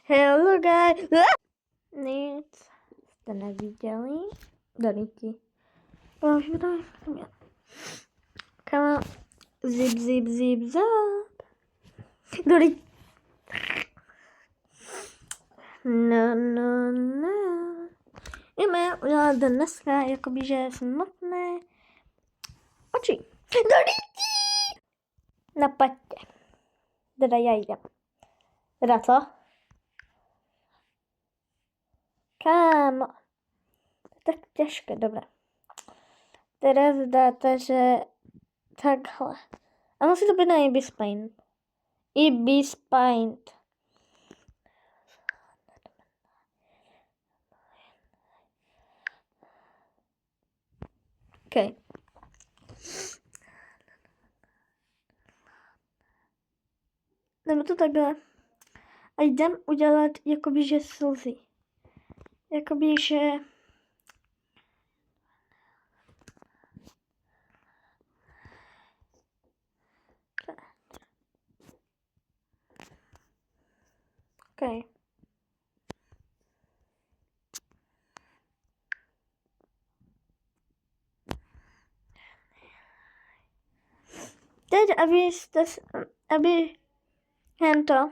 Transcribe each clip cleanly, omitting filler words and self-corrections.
Hello guys. Nic jste neviděli. Doríky. Come on. Zip, zip, zip, zap. Doríky. No. Jdeme udělat dneska jakoby, že smutné oči. Doríky. Na patě. Teda já jdem. Teda co? Kámo. Tak těžké, dobré. Teraz dáte, že takhle. A musí to být na Ibis Paint. Ibis Paint. OK. Nebo to takhle. A jdem udělat jakoby, že slzy. Jakoby, že... OK. Teď, aby hento,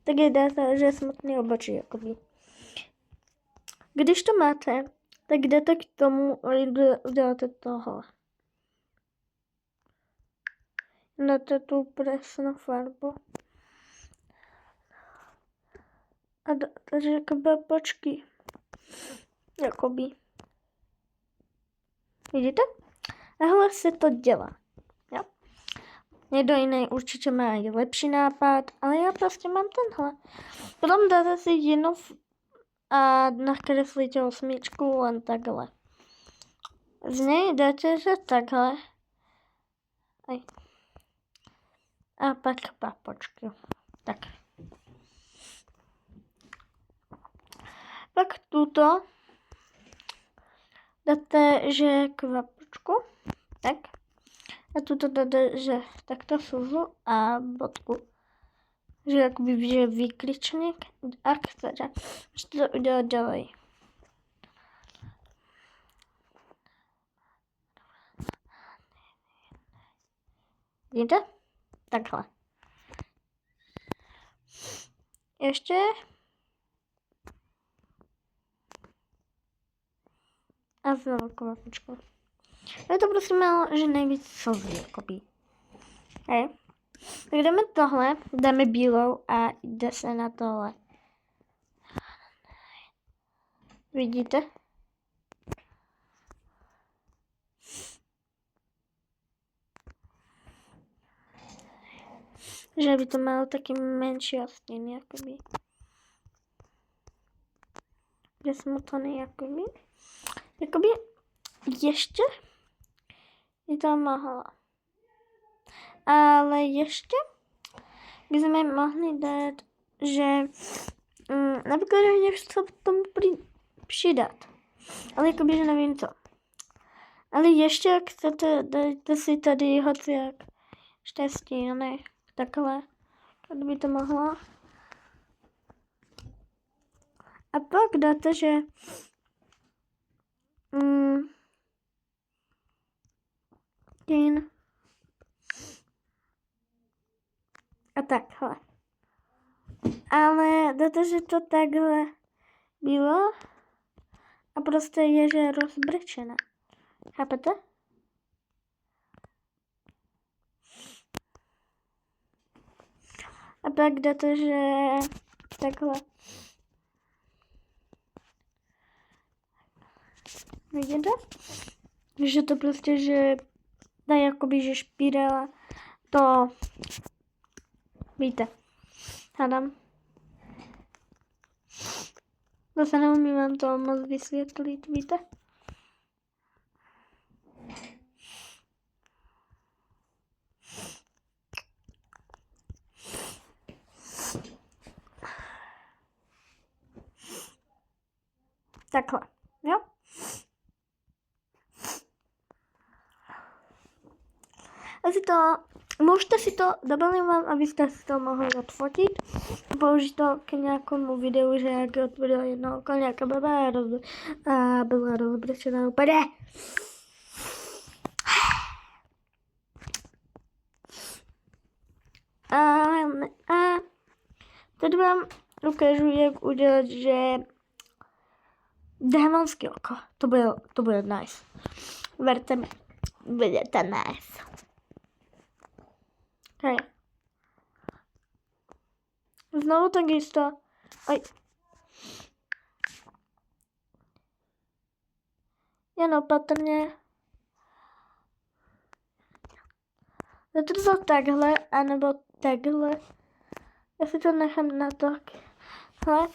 tak jdete, že je smutný obočí, jakoby. Když to máte, tak jdete k tomu a uděláte tohle. Dáte tu presnou farbu. A takže jakoby počky. Jakoby. Vidíte? Tahle se to dělá. Jo? Někdo jiný určitě má i lepší nápad, ale já prostě mám tenhle. Potom dáte si jinou a nakreslíte osmičku len takhle. Z něj dáte, že takhle. Aj. A pak papočky. Tak. Pak tuto dáte, že kvapočku. Tak. A tuto dáte, že takto slzu a bodku. Že jakoby, že výkričník. A chcete, že to udělat dále. Vidíte? Takhle. Ještě. A znovu kvapočku. Je to prostě málo, že nejvíc slzy, jakoby. Hej. Tak jdeme tohle, dáme bílou a jde se na tohle. Vidíte? Že by to malo taky menší ostin, jakoby. Že smutný, jakoby. Jakoby ještě by to mohlo. Ale ještě bychom mohli dát, že například něco k tomu přidat. Ale jakoby, že nevím co. Ale ještě, jak chcete, dejte si tady hoci jak štěstí, no ne, takhle. Tady by to mohlo. A pak dáte, že tin a takhle. Ale dáte, že to takhle bylo a prostě je, že rozbrečené. Chápete? A pak dáte, že takhle. Vidíte? Že to prostě, že dá jakoby, že špirála to, víte, hádám. Zase neumím vám to moc vysvětlit, víte? Takhle, jo? Můžete si to, dovolím vám, abyste si to mohli odfotit. použít to k nějakému videu, že jak odpověděl jednoho koněka a byla rozbrečená úplně. A teď vám ukážu, jak udělat, že démonský oko. To bude nice. Verte mi, budete nice. Hej. Znovu tak jisto. Oj. Jen opatrně. Dáte to takhle, anebo takhle. Já si to nechám na to. Hele.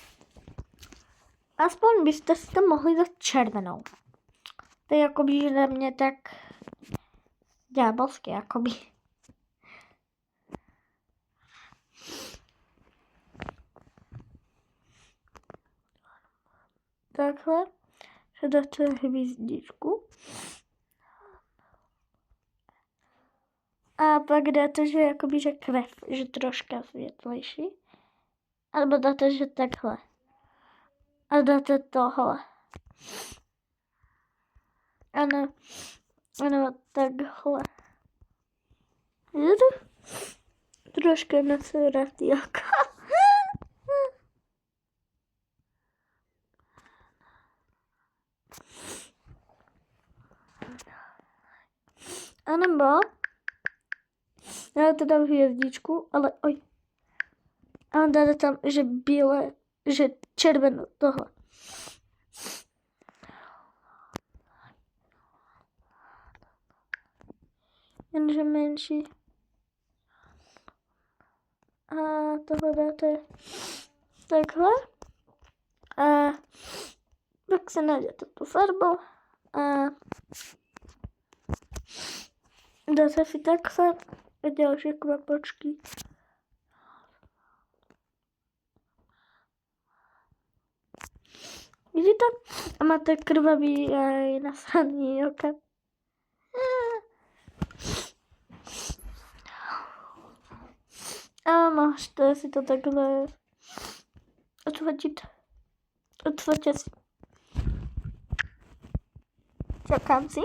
Aspoň byste si to mohli dát červenou. To je jakoby, že na mě tak ďábelské, jakoby. Takhle. Že dáte hvězdičku. A pak dáte, že jakoby, že krev, že troška světlejší. Alebo dáte, že takhle. A dáte tohle. Ano, takhle. Troška naserat jako. A nebo já to dám hvězdičku, ale oj. A dáte tam, že bílé, že červenou tohle. Jenže menší. A tohle dáte takhle. A pak se najdete tu farbu. A dáte si takhle a další kvapočky. Vidíte? A máte krvavý a nasraný oka. A můžete si to takhle odfotit. Odfoťte si. Čekám si.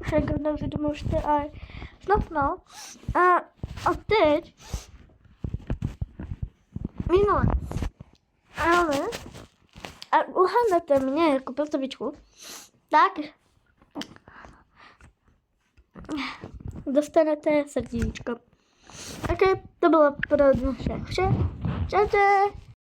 Však na videu můžete aj snad no. A teď minule. Ale a uhádáte mě jako postavičku, tak dostanete srdíčko. Ok, to bylo pro dnešek vše. Čaute.